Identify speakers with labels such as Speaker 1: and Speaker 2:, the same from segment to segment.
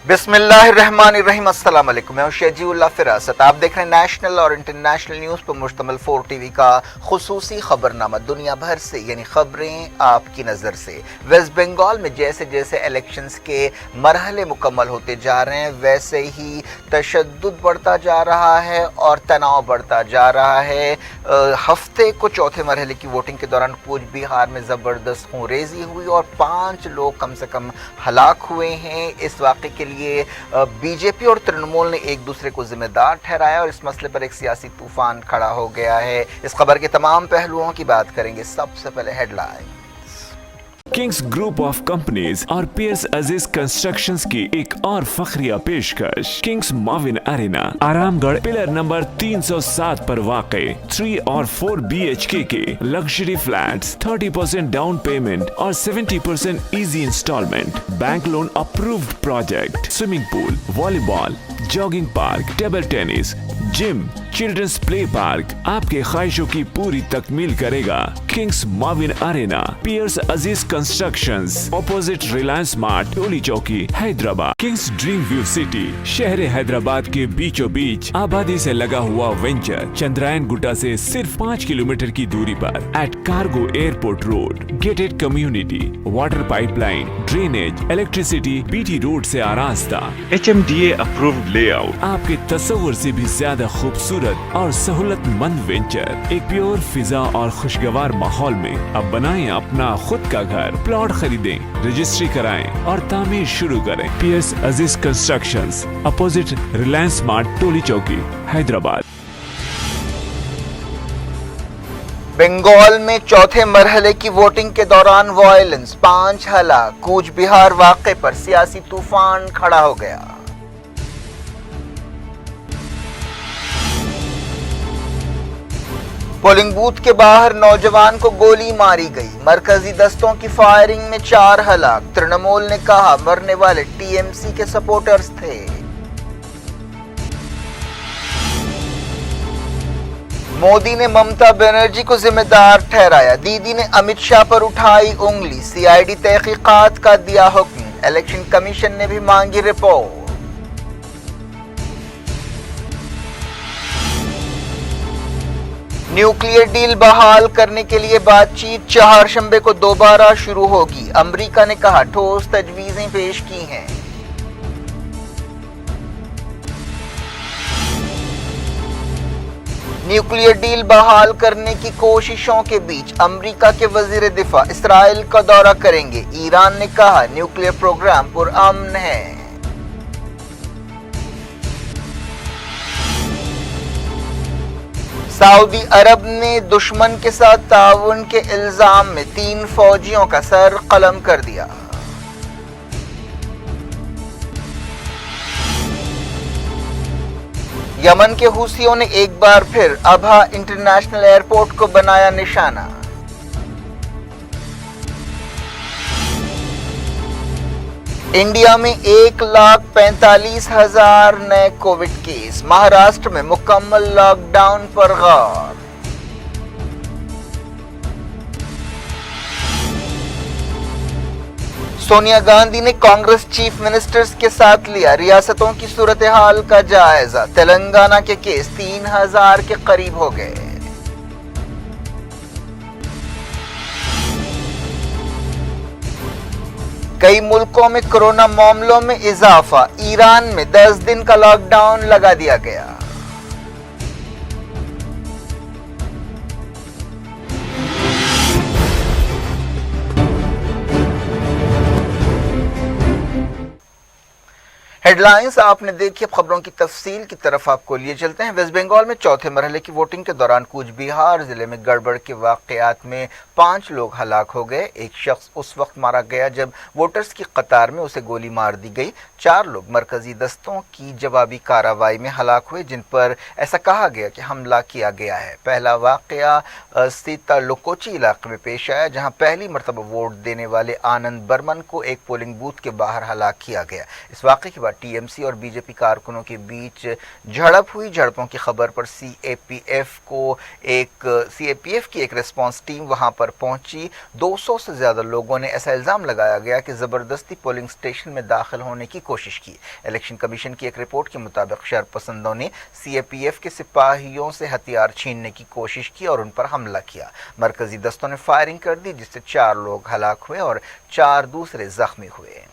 Speaker 1: बिस्मिल्लाहिर्रहमानिर्रहीम। अस्सलाम वालेकुम। मैं हूं शजीउल्लाह फिरासत। आप देख रहे हैं नेशनल और इंटरनेशनल न्यूज़ पर मुश्तमिल 4 टीवी का खुसूसी खबरनामा। दुनिया भर से यानी खबरें आपकी नज़र से। वेस्ट बंगाल में जैसे जैसे इलेक्शंस के मरहले मुकम्मल होते जा रहे हैं वैसे ही तशद्दुद बढ़ता जा रहा है और तनाव बढ़ता जा रहा है। हफ्ते को चौथे मरहले की वोटिंग के दौरान कूच बिहार में ज़बरदस्त खूंरेज़ी हुई और 5 लोग कम से कम हलाक हुए हैं। इस वाक़े के लिए बीजेपी और तृणमूल ने एक दूसरे को जिम्मेदार ठहराया और इस मसले पर एक सियासी तूफान खड़ा हो गया है। इस खबर के तमाम पहलुओं की बात करेंगे। सबसे पहले headline.
Speaker 2: Kings group of companies और पियर्स अजीज कंस्ट्रक्शंस की एक और फखरिया पेशकश। Kings Mauvin arena Aramghar pillar number 307 पर वाक़े 3 और 4 BHK के लग्जरी फ्लैट्स, 30% डाउन पेमेंट और 70% easy instalment, bank loan approved project, swimming pool, volleyball, jogging park, table tennis, gym, children's play park आपके ख्वाहिशों की पूरी तकमील करेगा। Kings Mauvin Arena, piers Aziz constructions, opposite Reliance Mart, Toli Chowki, Hyderabad. Kings Dream View City, शहर हैदराबाद के बीचों बीच आबादी से लगा हुआ वेंचर, चंद्रायन गुट्टा से सिर्फ 5 किलोमीटर की दूरी पर at cargo airport road. Gated community, water pipeline, drainage, electricity, BT road से आरास्ता, HMDA अप्रूव्ड लेआउट, आपके तस्वुर से भी ज्यादा खूबसूरत और सहूलतमंद वेंचर। एक प्योर फिजा और खुशगवार माहौल में अब बनाएं अपना खुद का घर। प्लॉट खरीदें, रजिस्ट्री कराएं और तामीर शुरू करें। Piers Aziz constructions, opposite Reliance Mart, Toli Chowki, Hyderabad.
Speaker 1: Bengal में चौथे मरहले की वोटिंग के दौरान वायलेंस, 5 हलाक। कूच बिहार वाक़े पर सियासी तूफान खड़ा हो गया। पोलिंग बूथ के बाहर नौजवान को गोली मारी गई। मरकजी दस्तों की फायरिंग में 4 हलाक। तृणमूल ने कहा मरने वाले TMC के सपोर्टर्स थे। मोदी ने ममता बनर्जी को जिम्मेदार ठहराया। दीदी ने अमित शाह पर उठाई उंगली। CID तहकीकात का दिया हुक्म। इलेक्शन कमीशन ने भी मांगी रिपोर्ट। न्यूक्लियर डील बहाल करने के लिए बातचीत चहारशंबे को दोबारा शुरू होगी। अमेरिका ने कहा ठोस तजवीजें पेश की हैं। न्यूक्लियर डील बहाल करने की कोशिशों के बीच अमेरिका के वजीर दिफा इसराइल का दौरा करेंगे। ईरान ने कहा न्यूक्लियर प्रोग्राम पुरअमन है। सऊदी अरब ने दुश्मन के साथ ताउन के इल्जाम में 3 फौजियों का सर कलम कर दिया। यमन के हूसियों ने एक बार फिर अबहा इंटरनेशनल एयरपोर्ट को बनाया निशाना। इंडिया में 1,45,000 नए कोविड केस। महाराष्ट्र में मुकम्मल लॉकडाउन पर गौर। सोनिया गांधी ने कांग्रेस चीफ मिनिस्टर्स के साथ लिया रियासतों की सूरत हाल का जायजा। तेलंगाना के केस 3,000 के करीब हो गए। कई मुल्कों में कोरोना मामलों में इजाफा। ईरान में 10 दिन का लॉकडाउन लगा दिया गया। हेडलाइंस आपने देखी। अब खबरों की तफसील की तरफ आपको लिए चलते हैं। वेस्ट बंगाल में चौथे मरहले की वोटिंग के दौरान कूच बिहार जिले में गड़बड़ के वाकयात में 5 लोग हलाक हो गए। एक शख्स उस वक्त मारा गया जब वोटर्स की कतार में उसे गोली मार दी गई। 4 लोग मरकजी दस्तों की जवाबी कार्रवाई में हलाक हुए जिन पर ऐसा कहा गया कि हमला किया गया है। पहला वाकया सीता लोकोची इलाके में पेश आया जहां पहली मरतबा वोट देने वाले आनंद बर्मन को एक पोलिंग बूथ के बाहर हलाक किया गया। इस वाक़े के बाद टीएमसी और बीजेपी कारकुनों के बीच झड़प हुई। झड़पों की खबर पर सीएपीएफ की एक रिस्पांस टीम वहां पर पहुंची। 200 से ज्यादा लोगों ने ऐसा इल्जाम लगाया गया कि जबरदस्ती पोलिंग स्टेशन में दाखिल होने की कोशिश की। इलेक्शन कमीशन की एक रिपोर्ट के मुताबिक शरपसंदों ने सीएपीएफ के सिपाहियों से हथियार छीनने की कोशिश की और उन पर हमला किया। मरकजी दस्तों ने फायरिंग कर दी, जिससे 4 लोग हलाक हुए और 4 दूसरे जख्मी हुए।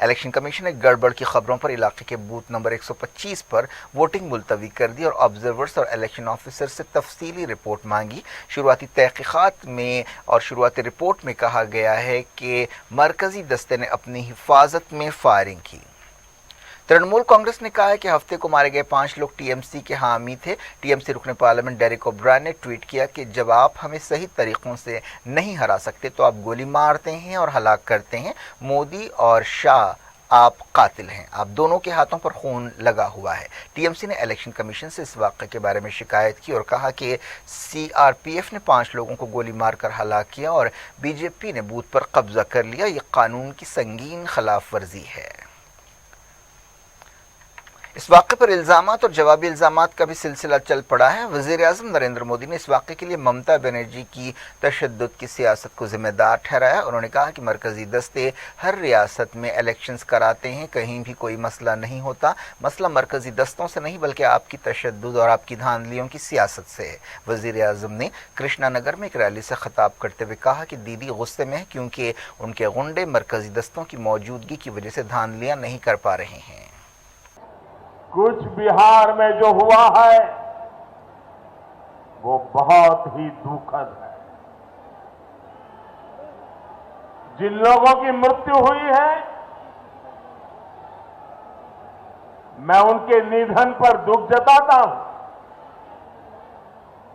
Speaker 1: इलेक्शन कमीशन ने गड़बड़ की खबरों पर इलाके के बूथ नंबर 125 पर वोटिंग मुलतवी कर दी और ऑब्जर्वर्स और इलेक्शन ऑफिसर से तफसीली रिपोर्ट मांगी। शुरुआती तहकीकात में और शुरुआती रिपोर्ट में कहा गया है कि मरकजी दस्ते ने अपनी हिफाजत में फायरिंग की। तृणमूल कांग्रेस ने कहा है कि हफ्ते को मारे गए 5 लोग टीएमसी के हामी थे। टीएमसी रुकने पार्लियामेंट डेरेक ओब्रायन ने ट्वीट किया कि जब आप हमें सही तरीकों से नहीं हरा सकते तो आप गोली मारते हैं और हलाक करते हैं। मोदी और शाह, आप कातिल हैं, आप दोनों के हाथों पर खून लगा हुआ है। टीएमसी ने इलेक्शन कमीशन से इस वाक़े के बारे में शिकायत की और कहा कि सीआरपीएफ ने 5 लोगों को गोली मारकर हलाक किया और बीजेपी ने बूथ पर कब्जा कर लिया। ये कानून की संगीन खिलाफ वर्जी है। इस वाक़े पर इल्ज़ामात और जवाबी इल्ज़ामात का भी सिलसिला चल पड़ा है। वज़ीर-ए-आज़म नरेंद्र मोदी ने इस वाक़े के लिए ममता बनर्जी की तशद्दुद की सियासत को ज़िम्मेदार ठहराया। उन्होंने कहा कि मरकज़ी दस्ते हर रियासत में इलेक्शंस कराते हैं, कहीं भी कोई मसला नहीं होता। मसला मरकज़ी दस्तों से नहीं बल्कि आपकी तशद्दुद और आपकी धांधलियों की सियासत से है। वज़ीर-ए-आज़म ने कृष्णा नगर में एक रैली से खिताब करते हुए कहा कि दीदी गुस्से में है क्योंकि उनके गुंडे मरकज़ी दस्तों की मौजूदगी की वजह से धांधलियाँ नहीं कर पा रहे हैं।
Speaker 3: कुछ बिहार में जो हुआ है वो बहुत ही दुखद है। जिन लोगों की मृत्यु हुई है, मैं उनके निधन पर दुख जताता हूं।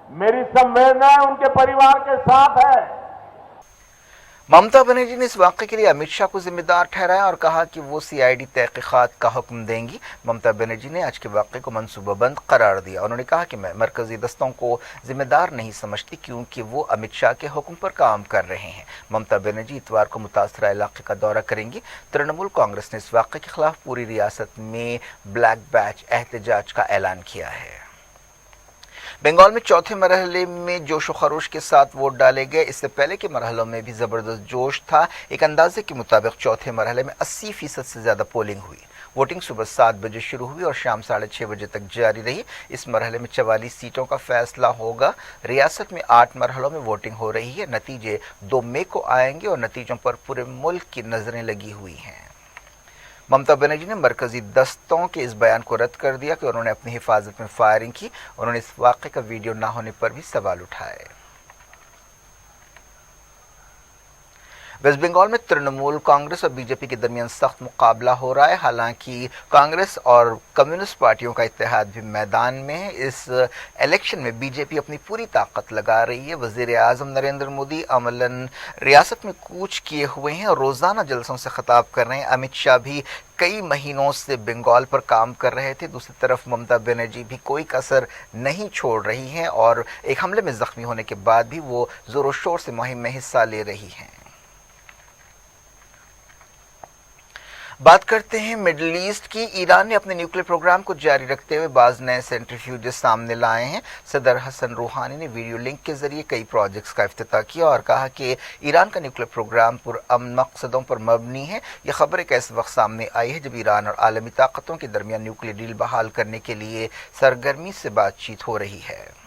Speaker 3: मेरी संवेदनाएं उनके परिवार के साथ है।
Speaker 1: ममता बनर्जी ने इस वाक़े के लिए अमित शाह को जिम्मेदार ठहराया और कहा कि वो सीआईडी तहकीकात का हुक्म देंगी। ममता बनर्जी ने आज के वाक़े को मनसूबाबंद करार दिया। उन्होंने कहा कि मैं मरकज़ी दस्तों को जिम्मेदार नहीं समझती क्योंकि वो अमित शाह के हुक्म पर काम कर रहे हैं। ममता बनर्जी इतवार को मुतासरा इलाके का दौरा करेंगी। तृणमूल कांग्रेस ने इस वाक़े के खिलाफ पूरी रियासत में ब्लैक बैच एहतजाज का ऐलान किया है। बंगाल में चौथे मरहले में जोश व खरोश के साथ वोट डाले गए। इससे पहले के मरहलों में भी ज़बरदस्त जोश था। एक अंदाजे के मुताबिक चौथे मरहले में 80% से ज़्यादा पोलिंग हुई। वोटिंग सुबह 7 बजे शुरू हुई और शाम 6:30 बजे तक जारी रही। इस मरहले में 44 सीटों का फैसला होगा। रियासत में 8 मरहलों में वोटिंग हो रही है। नतीजे 2 मई को आएंगे और नतीजों पर पूरे मुल्क की नज़रें लगी हुई हैं। ममता बनर्जी ने मरकजी दस्तों के इस बयान को रद्द कर दिया कि उन्होंने अपनी हिफाजत में फायरिंग की। उन्होंने इस वाक़े का वीडियो ना होने पर भी सवाल उठाए। वेस्ट बंगाल में तृणमूल कांग्रेस और बीजेपी के दरमियान सख्त मुकाबला हो रहा है। हालांकि कांग्रेस और कम्युनिस्ट पार्टियों का इत्तेहाद भी मैदान में है। इस इलेक्शन में बीजेपी अपनी पूरी ताकत लगा रही है। वज़ीर-ए-आज़म नरेंद्र मोदी अमलन रियासत में कूच किए हुए हैं और रोज़ाना जलसों से खिताब कर रहे हैं। अमित शाह भी कई महीनों से बंगाल पर काम कर रहे थे। दूसरी तरफ ममता बनर्जी भी कोई कसर नहीं छोड़ रही हैं और एक हमले में ज़ख्मी होने के बाद भी वो ज़ोर शोर से मुहिम में हिस्सा ले रही हैं। बात करते हैं मिडल ईस्ट की। ईरान ने अपने न्यूक्लियर प्रोग्राम को जारी रखते हुए बाज़ नए सेंट्रीफ्यूजेस सामने लाए हैं। सदर हसन रूहानी ने वीडियो लिंक के जरिए कई प्रोजेक्ट्स का इफ्तिताह किया और कहा कि ईरान का न्यूक्लियर प्रोग्राम पुरअमन मकसदों पर मबनी है। यह खबर एक ऐसे वक्त सामने आई है जब ईरान और आलमी ताकतों के दरमियान न्यूक्लियर डील बहाल करने के लिए सरगर्मी से बातचीत हो रही है।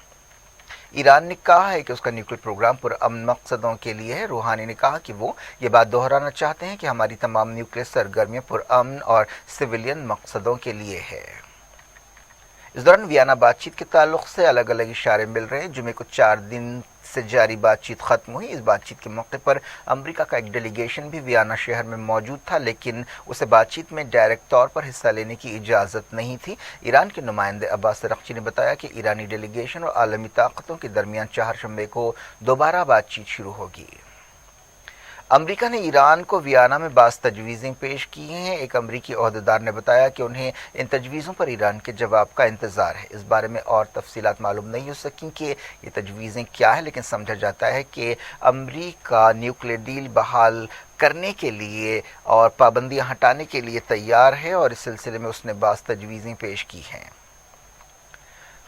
Speaker 1: ईरान ने कहा है कि उसका न्यूक्लियर प्रोग्राम पुरअमन मकसदों के लिए है। रूहानी ने कहा कि वो ये बात दोहराना चाहते हैं कि हमारी तमाम न्यूक्लियर सरगर्मियां पुरअमन और सिविलियन मकसदों के लिए है। इस दौरान वियना बातचीत के ताल्लुक से अलग अलग इशारे मिल रहे हैं। जुमे को 4 दिन से जारी बातचीत खत्म हुई। इस बातचीत के मौके पर अमेरिका का एक डेलीगेशन भी वियना शहर में मौजूद था, लेकिन उसे बातचीत में डायरेक्ट तौर पर हिस्सा लेने की इजाज़त नहीं थी। ईरान के नुमाइंदे अब्बास अरगची ने बताया कि ईरानी डेलीगेशन और आलमी ताकतों के दरमियान 4 शंबे को दोबारा बातचीत शुरू होगी। امریکہ نے ایران کو ویانا میں بعض تجویزیں پیش کی ہیں۔ ایک امریکی عہدیدار نے بتایا کہ انہیں ان تجویزوں پر ایران کے جواب کا انتظار ہے۔ اس بارے میں اور تفصیلات معلوم نہیں ہو سکیں کہ یہ تجویزیں کیا ہیں، لیکن سمجھا جاتا ہے کہ امریکہ نیوکلیئر ڈیل بحال کرنے کے لیے اور پابندیاں ہٹانے کے لیے تیار ہے اور اس سلسلے میں اس نے بعض تجویزیں پیش کی ہیں۔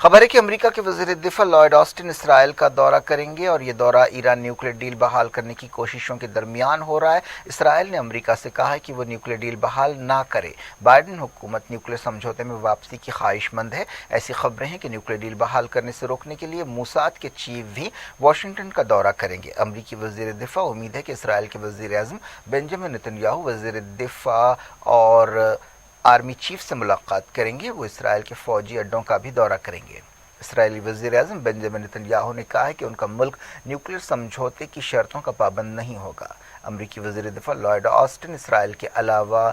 Speaker 1: خبر ہے کہ امریکہ کے وزیر دفاع لائیڈ آسٹن اسرائیل کا دورہ کریں گے اور یہ دورہ ایران نیوکلیئر ڈیل بحال کرنے کی کوششوں کے درمیان ہو رہا ہے۔ اسرائیل نے امریکہ سے کہا ہے کہ وہ نیوکلیئر ڈیل بحال نہ کرے۔ بائیڈن حکومت نیوکلیئر سمجھوتے میں واپسی کی خواہش مند ہے۔ ایسی خبریں ہیں کہ نیوکلیئر ڈیل بحال کرنے سے روکنے کے لیے موساد کے چیف بھی واشنگٹن کا دورہ کریں گے۔ امریکی وزیر دفاع امید ہے کہ اسرائیل کے وزیر اعظم بنجامن نتنیاہو وزیر دفاع اور آرمی چیف سے ملاقات کریں گے۔ وہ اسرائیل کے فوجی اڈوں کا بھی دورہ کریں گے۔ اسرائیلی وزیر اعظم بنجامن نتنیاہو نے کہا ہے کہ ان کا ملک نیوکلیئر سمجھوتے کی شرطوں کا پابند نہیں ہوگا۔ امریکی وزیر دفاع لائیڈ آسٹن اسرائیل کے علاوہ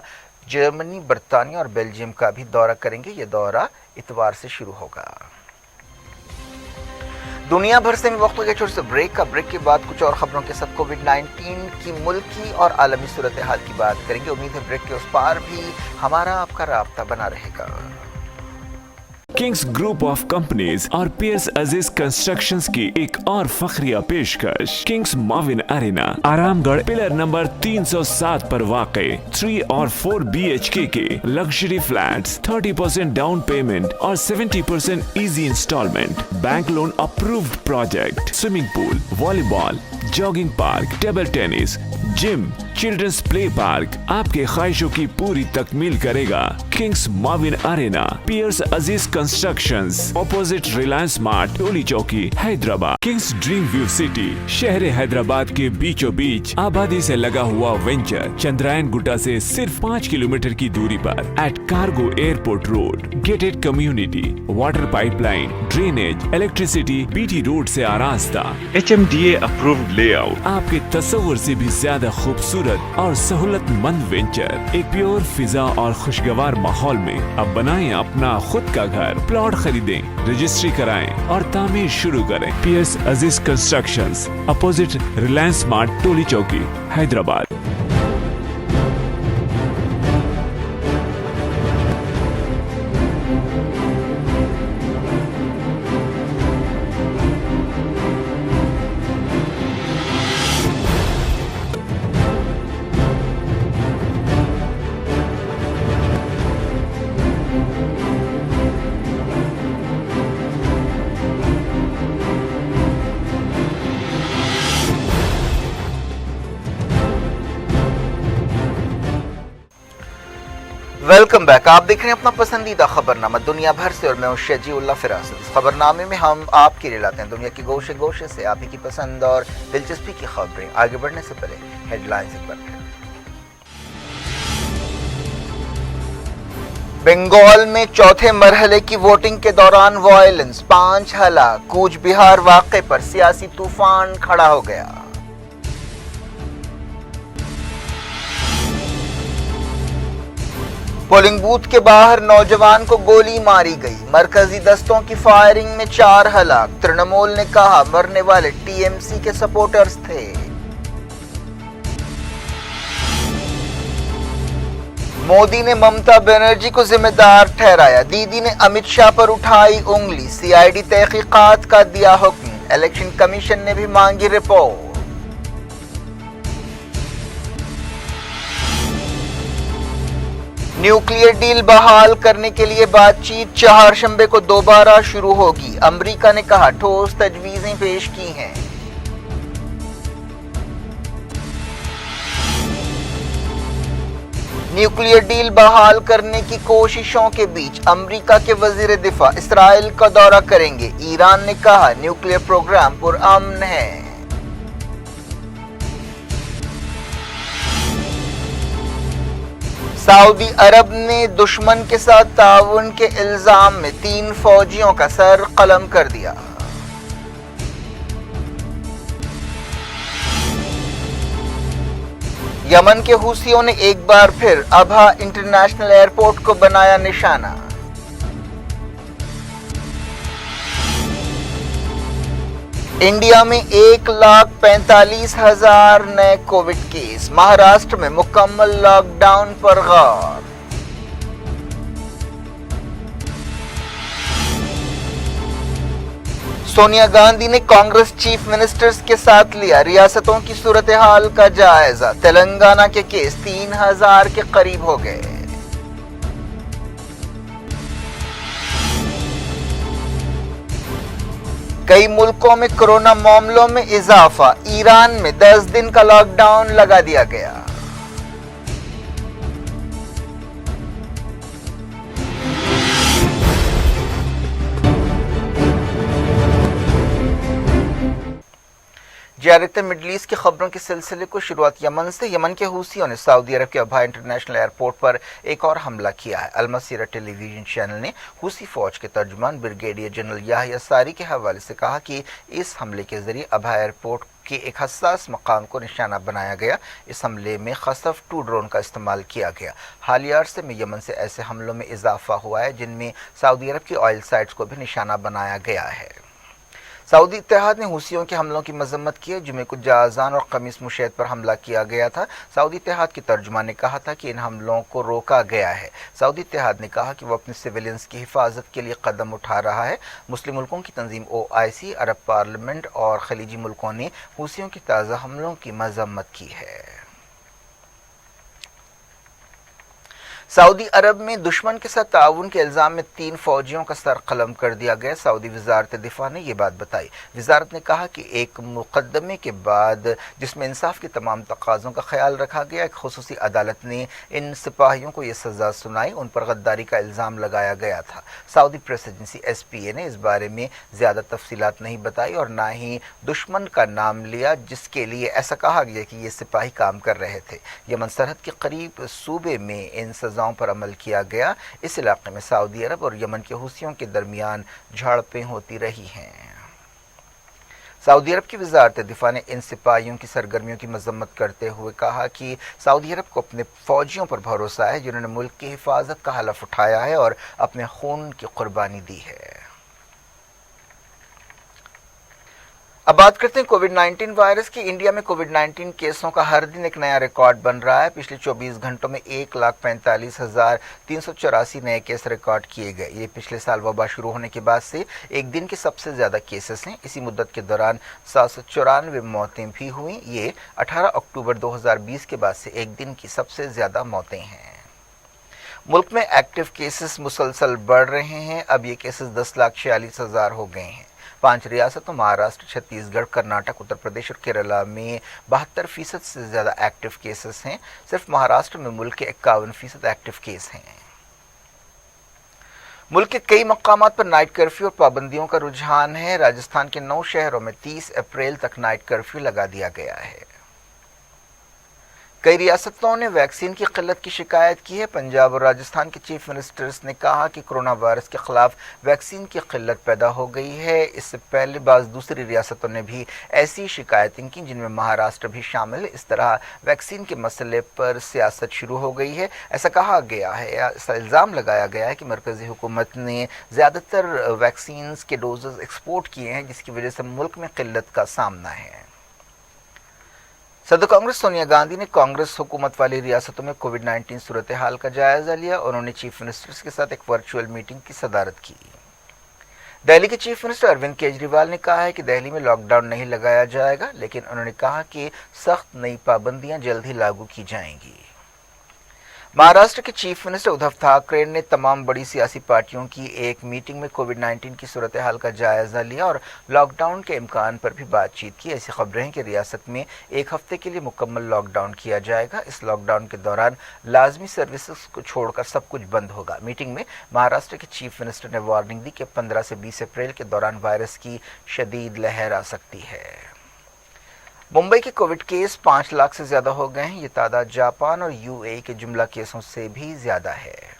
Speaker 1: جرمنی، برطانیہ اور بیلجیم کا بھی دورہ کریں گے۔ یہ دورہ اتوار سے شروع ہوگا۔ دنیا بھر سے میں وقت ہو گیا چھوٹے سے بریک کا۔ بریک کے بعد کچھ اور خبروں کے ساتھ کووڈ-19 کی ملکی اور عالمی صورتحال کی بات کریں گے۔ امید ہے بریک کے اس پار بھی ہمارا آپ کا رابطہ بنا رہے گا۔
Speaker 2: کنگز گروپ آف کمپنیز اور پیئرس عزیز کنسٹرکشنز کی ایک اور فخریہ پیشکش کنگز ماون ارینا آرام گڑھ پلر نمبر 307 پر واقع 3 اور 4 BHK کے لگژری فلیٹس 30% ڈاؤن پیمنٹ اور 70% easy instalment, bank loan approved project, swimming pool, volleyball, jogging park, table tennis, gym, children's play park آپ کے خواہشوں کی پوری تکمیل کرے گا۔ Kings Maven Arena, Pierce Aziz constructions, opposite Reliance Mart, Toli Chowki, Hyderabad. Kings Dream View City, شہر حیدرآباد کے بیچوں بیچ آبادی سے لگا ہوا وینچر، چندرائن گٹا سے صرف 5 کلومیٹر کی دوری پر at cargo airport road, gated community, water pipeline, drainage, electricity, BT road سے آراستہ، HMDA اپرووڈ لے آؤٹ، آپ کے تصور سے بھی زیادہ خوبصورت اور سہولت مند وینچر، ایک پیور فضا اور خوشگوار ماحول میں اب بنائیں اپنا خود کا گھر۔ پلاٹ خریدیں، رجسٹری کرائیں اور تعمیر شروع کریں۔ Periods Aziz constructions, opposite Reliance Mart, Toli Chowki, Hyderabad.
Speaker 1: Welcome back. آپ دیکھ رہے ہیں اپنا پسندیدہ خبرنامہ دنیا بھر سے اور میں ہوں شجیع اللہ فراست۔ اس خبرنامے میں ہم آپ کے لیے لاتے ہیں دنیا کے گوشے گوشے سے آپ ہی کی پسند اور دلچسپی کی خبریں۔ آگے بڑھنے سے پہلے ہیڈ لائنز ایک بار پھر۔ بنگال میں چوتھے مرحلے کی ووٹنگ کے دوران وائلنس، 5 ہلاک۔ کوچ بہار واقعے پر سیاسی طوفان کھڑا ہو گیا۔ پولنگ بوتھ کے باہر نوجوان کو گولی ماری گئی، مرکزی دستوں کی فائرنگ میں 4 ہلاک۔ ترنمول نے کہا مرنے والے TMC کے سپورٹرز تھے۔ مودی نے ممتا بنرجی کو ذمہ دار ٹھہرایا، دیدی نے امت شاہ پر اٹھائی انگلی، CID تحقیقات کا دیا حکم، الیکشن کمیشن نے بھی مانگی رپورٹ۔ نیوکلیئر ڈیل بحال کرنے کے لیے بات چیت چہارشنبے کو دوبارہ شروع ہوگی، امریکہ نے کہا ٹھوس تجویزیں پیش کی ہیں۔ نیوکلیئر ڈیل بحال کرنے کی کوششوں کے بیچ امریکہ کے وزیر دفاع اسرائیل کا دورہ کریں گے، ایران نے کہا نیوکلیئر پروگرام پرامن ہے۔ سعودی عرب نے دشمن کے ساتھ تعاون کے الزام میں 3 فوجیوں کا سر قلم کر دیا۔ یمن کے حوثیوں نے ایک بار پھر ابہا انٹرنیشنل ایئرپورٹ کو بنایا نشانہ۔ इंडिया में 1,45,000 नए कोविड केस, महाराष्ट्र में मुकम्मल लॉकडाउन पर गौर। सोनिया गांधी ने कांग्रेस चीफ मिनिस्टर्स के साथ लिया रियासतों की सूरत हाल का जायजा, तेलंगाना के केस 3,000 के करीब हो गए। कई मुल्कों में कोरोना मामलों में इजाफा, ईरान में 10 दिन का लॉकडाउन लगा दिया गया। जारते मिडल ईस्ट की खबरों के सिलसिले को शुरुआत यमन से। यमन के हूसियों ने सऊदी अरब के अबहा इंटरनेशनल एयरपोर्ट पर एक और हमला किया है। अलमसीरा टेलीविजन चैनल ने हूसी फौज के तर्जुमान ब्रिगेडियर जनरल याहिया सारी के हवाले से कहा कि इस हमले के जरिए अबहा एयरपोर्ट के एक हसास मकाम को निशाना बनाया गया। इस हमले में खसफ 2 ड्रोन का इस्तेमाल किया गया। हालिया अरसे में यमन से ऐसे हमलों में इजाफा हुआ है जिनमें सऊदी अरब की ऑयल साइट्स को भी निशाना बनाया गया है। सऊदी इत्तेहाद ने हूसियों के हमलों की मजम्मत की है, जिनमें कुछ जाजान और कमीस मुशैद पर हमला किया गया था। सऊदी इत्तेहाद की तर्जुमान ने कहा था कि इन हमलों को रोका गया है। सऊदी इत्तेहाद ने कहा कि वो अपने सिविलियंस की हिफाजत के लिए कदम उठा रहा है। मुस्लिम मुल्कों की तंजीम OIC, अरब पार्लियामेंट और खलीजी मुल्कों ने हूसियों के ताज़ा हमलों की मजम्मत की है। सऊदी अरब में दुश्मन के साथ ताउन के इल्ज़ाम में 3 फौजियों का सर कलम कर दिया गया। सऊदी वजारत दिफा ने यह बात बताई। वजारत ने कहा कि एक मुकदमे के बाद जिसमें इंसाफ के तमाम तकाज़ों का ख्याल रखा गया, एक खुसूसी अदालत ने इन सिपाहियों को यह सज़ा सुनाई। उन पर गद्दारी का इल्ज़ाम लगाया गया था। सऊदी प्रेस एजेंसी SPA ने इस बारे में ज़्यादा तफसीलात नहीं बताई और ना ही दुश्मन का नाम लिया जिसके लिए ऐसा कहा गया कि ये सिपाही काम कर रहे थे। यमन सरहद के करीब सूबे में इन पर अमल किया गया। इस इलाके में सऊदी अरब और यमन के हूसियों के दरमियान झड़पें होती रही हैं। सऊदी अरब की वजारत दिफा ने इन सिपाहियों की सरगर्मियों की मजम्मत करते हुए कहा कि सऊदी अरब को अपने फौजियों पर भरोसा है जिन्होंने मुल्क की हिफाजत का हलफ उठाया है और अपने खून की कुर्बानी दी है। अब बात करते हैं कोविड-19 वायरस की। इंडिया में कोविड-19 केसों का हर दिन एक नया रिकॉर्ड बन रहा है। पिछले 24 घंटों में 1,45,384 नए केस रिकॉर्ड किए गए। ये पिछले साल वबा शुरू होने के बाद से एक दिन के सबसे ज्यादा केसेस हैं। इसी मुद्दत के दौरान 794 मौतें भी हुई। ये 18 अक्टूबर 2020 के बाद से एक दिन की सबसे ज्यादा मौतें हैं। मुल्क में एक्टिव केसेस मुसलसल बढ़ रहे हैं। अब ये केसेस 10,46,000 हो गए हैं। 5 रियासतों महाराष्ट्र, छत्तीसगढ़, कर्नाटक, उत्तर प्रदेश और केरला में 72% से ज्यादा एक्टिव केसेस हैं। सिर्फ महाराष्ट्र में मुल्क के 51% एक्टिव केस हैं। मुल्क के कई मकामात पर नाइट कर्फ्यू और पाबंदियों का रुझान है। राजस्थान के 9 शहरों में 30 अप्रैल तक नाइट कर्फ्यू लगा दिया गया है। कई रियासतों ने वैक्सीन की किल्लत की शिकायत की है। पंजाब और राजस्थान के चीफ मिनिस्टर्स ने कहा कि कोरोना वायरस के खिलाफ वैक्सीन की किल्लत पैदा हो गई है। इससे पहले बाज़ दूसरी रियासतों ने भी ऐसी शिकायतें की, जिनमें महाराष्ट्र भी शामिल है। इस तरह वैक्सीन के मसले पर सियासत शुरू हो गई है। ऐसा कहा गया है, ऐसा इल्ज़ाम लगाया गया है कि मरकज़ी हुकूमत ने ज़्यादातर वैक्सीन के डोजेज एक्सपोर्ट किए हैं, जिसकी वजह से मुल्क में किल्लत का सामना है। सदर कांग्रेस सोनिया गांधी ने कांग्रेस हुकूमत वाली रियासतों में कोविड-19 सूरत हाल का जायजा लिया। उन्होंने चीफ मिनिस्टर्स के साथ एक वर्चुअल मीटिंग की सदारत की। दिल्ली के चीफ मिनिस्टर अरविंद केजरीवाल ने कहा है कि दिल्ली में लॉकडाउन नहीं लगाया जाएगा, लेकिन उन्होंने कहा कि सख्त नई पाबंदियां जल्द ही लागू की जाएंगी। महाराष्ट्र के चीफ मिनिस्टर उद्धव ठाकरे ने तमाम बड़ी सियासी पार्टियों की एक मीटिंग में कोविड-19 की सूरत हाल का जायजा लिया और लॉकडाउन के इम्कान पर भी बातचीत की। ऐसी खबरें हैं कि रियासत में एक हफ्ते के लिए मुकम्मल लॉकडाउन किया जाएगा। इस लॉकडाउन के दौरान लाजमी सर्विसेज को छोड़कर सब कुछ बंद होगा। मीटिंग में महाराष्ट्र के चीफ मिनिस्टर ने वार्निंग दी कि 15 से 20 अप्रैल के दौरान वायरस की शदीद लहर आ सकती है। मुंबई के कोविड केस 5 लाख से ज्यादा हो गए हैं। ये तादाद जापान और UAE के जुमला केसों से भी ज्यादा है।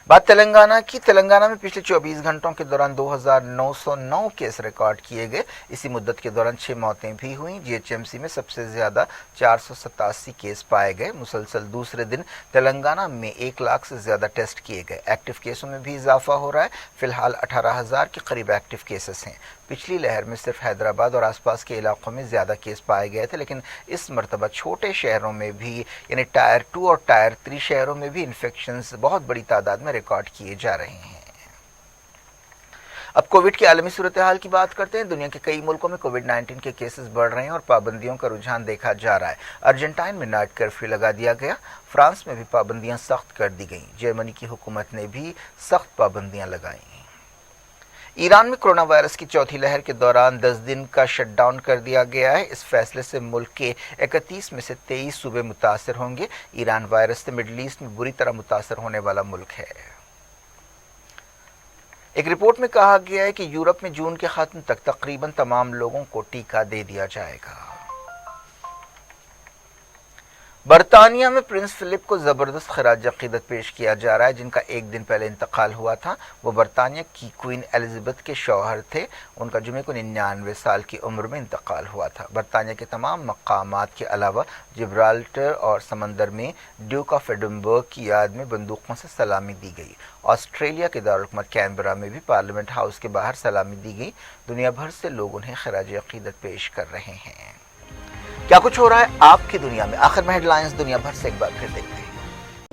Speaker 1: बात तेलंगाना की। तेलंगाना में पिछले 24 घंटों के दौरान 2909 केस रिकॉर्ड किए गए। इसी मुद्दत के दौरान 6 मौतें भी हुई। जीएचएमसी में सबसे ज्यादा 487 केस पाए गए। मुसलसल दूसरे दिन तेलंगाना में 1 लाख से ज्यादा टेस्ट किए गए। एक्टिव केसों में भी इजाफा हो रहा है। फिलहाल 18,000 के करीब एक्टिव केसेस हैं। पिछली लहर में सिर्फ हैदराबाद और आसपास के इलाकों में ज़्यादा केस पाए गए थे, लेकिन इस मरतबा छोटे शहरों में भी यानी टायर 2 और टायर 3 शहरों में भी इन्फेक्शंस बहुत बड़ी तादाद में रिकॉर्ड किए जा रहे हैं। अब कोविड की आलमी सूरत हाल की बात करते हैं। दुनिया के कई मुल्कों में कोविड-19 के केसेस बढ़ रहे हैं और पाबंदियों का रुझान देखा जा रहा है। अर्जेंटाइन में नाइट कर्फ्यू लगा दिया गया। फ्रांस में भी पाबंदियां सख्त कर दी गईं। जर्मनी की हुकूमत ने भी सख्त पाबंदियां लगाई। ईरान में कोरोना वायरस की चौथी लहर के दौरान 10 दिन का शटडाउन कर दिया गया है। इस फैसले से मुल्क के 31 में से 23 सूबे मुतासर होंगे। ईरान वायरस से मिडल ईस्ट में बुरी तरह मुतासर होने वाला मुल्क है। एक रिपोर्ट में कहा गया है कि यूरोप में जून के खत्म तक तकरीबन तमाम लोगों को टीका दे दिया जाएगा। बरतानिया में प्रिंस फिलिप को जबरदस्त खराज अकीदत पेश किया जा रहा है, जिनका एक दिन पहले इंतकाल हुआ था। वो बरतानिया की क्वीन एलिजाबेथ के शौहर थे। उनका जुमे को 99 साल की उम्र में इंतकाल हुआ था। बरतानिया के तमाम मकामात के अलावा जिब्राल्टर और समंदर में ड्यूक ऑफ एडिनबर्ग की याद में बंदूकों से सलामी दी गई। ऑस्ट्रेलिया के दारुलहुकूमत कैनबरा में भी पार्लियामेंट हाउस के बाहर सलामी दी गई। दुनिया भर से लोग उन्हें खराज अकीदत पेश कर रहे हैं। क्या कुछ हो रहा है आपकी दुनिया में, आखिर में हेडलाइंस दुनिया भर से एक बार फिर देखते हैं।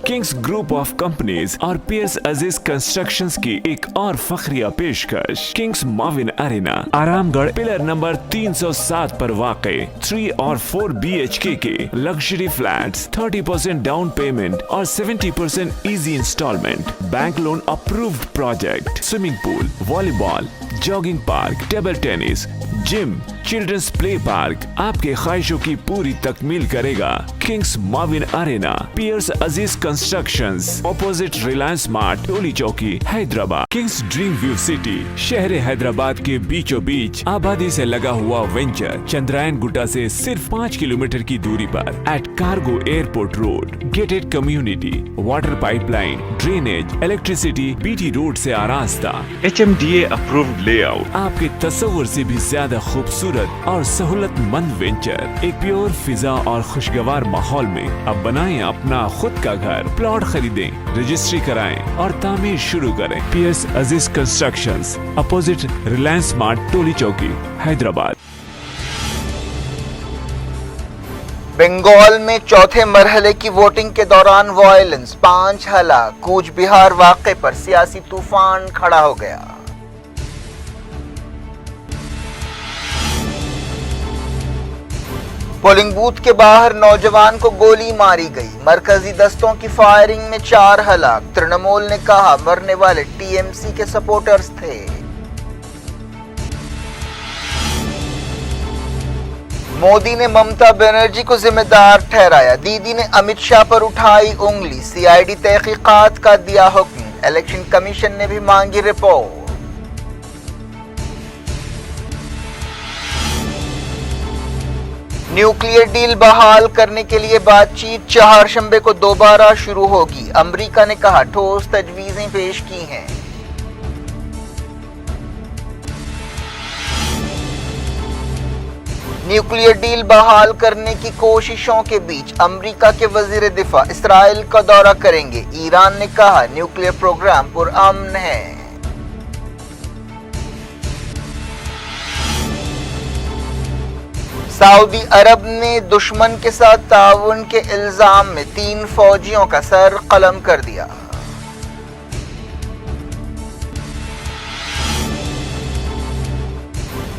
Speaker 2: किंग्स ग्रुप ऑफ कंपनीज और पियर्स अजीज कंस्ट्रक्शंस की एक और फखरिया पेशकश। Kings Mauvin arena Aramghar pillar number 307 पर वाक़े 3 और 4 BHK के लग्जरी फ्लैट्स, 30% डाउन पेमेंट और 70% easy instalment, bank loan approved project, swimming pool, volleyball, jogging park, table tennis, gym, children's play park आपके ख्वाहिशों की पूरी तकमील करेगा। Kings Mauvin Arena, piers Aziz constructions, opposite Reliance Mart, Toli Chowki, Hyderabad. Kings Dream View City, शहर हैदराबाद के बीचों बीच आबादी से लगा हुआ वेंचर, चंद्रायन गुट्टा से सिर्फ 5 किलोमीटर की दूरी पर at cargo airport road. Gated community, water pipeline, drainage, electricity, BT road से आरास्ता, HMDA अप्रूव्ड लेआउट, आपके तस्वुर से भी ज्यादा खूबसूरत और सहूलतमंद वेंचर, एक प्योर फिजा और खुशगवार माहौल में। अब बनाएं अपना खुद का घर, प्लॉट खरीदें, रजिस्ट्री कराएं और तामीर शुरू करें। Piers Aziz constructions, opposite Reliance Mart, Toli Chowki, Hyderabad.
Speaker 1: Bengal में चौथे मरहले की वोटिंग के दौरान वायलेंस, 5 हलाक। कूच बिहार वाक़े पर सियासी तूफान खड़ा हो गया। पोलिंग बूथ के बाहर नौजवान को गोली मारी गई। मरकजी दस्तों की फायरिंग में 4 हलाक। तृणमूल ने कहा मरने वाले TMC के सपोर्टर्स थे। मोदी ने ममता बनर्जी को जिम्मेदार ठहराया। दीदी ने अमित शाह पर उठाई उंगली। CID तहकीकात का दिया हुक्म। इलेक्शन कमीशन ने भी मांगी रिपोर्ट। न्यूक्लियर डील बहाल करने के लिए बातचीत चारशंबे को दोबारा शुरू होगी। अमेरिका ने कहा ठोस तजवीजें पेश की हैं। न्यूक्लियर डील बहाल करने की कोशिशों के बीच अमेरिका के वजीर दिफा इसराइल का दौरा करेंगे। ईरान ने कहा न्यूक्लियर प्रोग्राम पुरअमन है। सऊदी अरब ने दुश्मन के साथ ताउन के इल्जाम में 3 फौजियों का सर कलम कर दिया।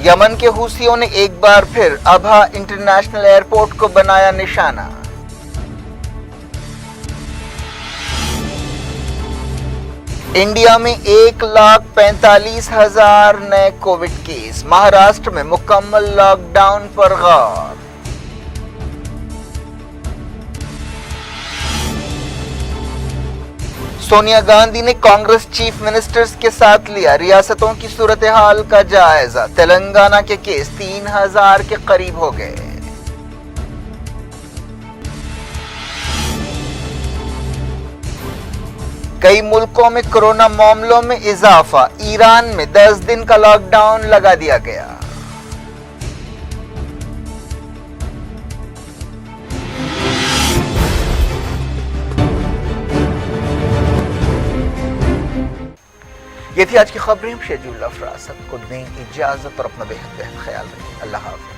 Speaker 1: यमन के हूसियों ने एक बार फिर अबहा इंटरनेशनल एयरपोर्ट को बनाया निशाना। इंडिया में 1,45,000 नए कोविड केस। महाराष्ट्र में मुकम्मल लॉकडाउन पर गौर। सोनिया गांधी ने कांग्रेस चीफ मिनिस्टर्स के साथ लिया रियासतों की सूरत हाल का जायजा। तेलंगाना के केस 3,000 के करीब हो गए। کئی ملکوں میں کورونا معاملوں میں اضافہ، ایران میں 10 دن کا لاک ڈاؤن لگا دیا گیا۔ یہ تھی آج کی خبریں۔ شیجول افراز کو دیں اجازت اور اپنا بے حد خیال رکھیں۔ اللہ حافظ۔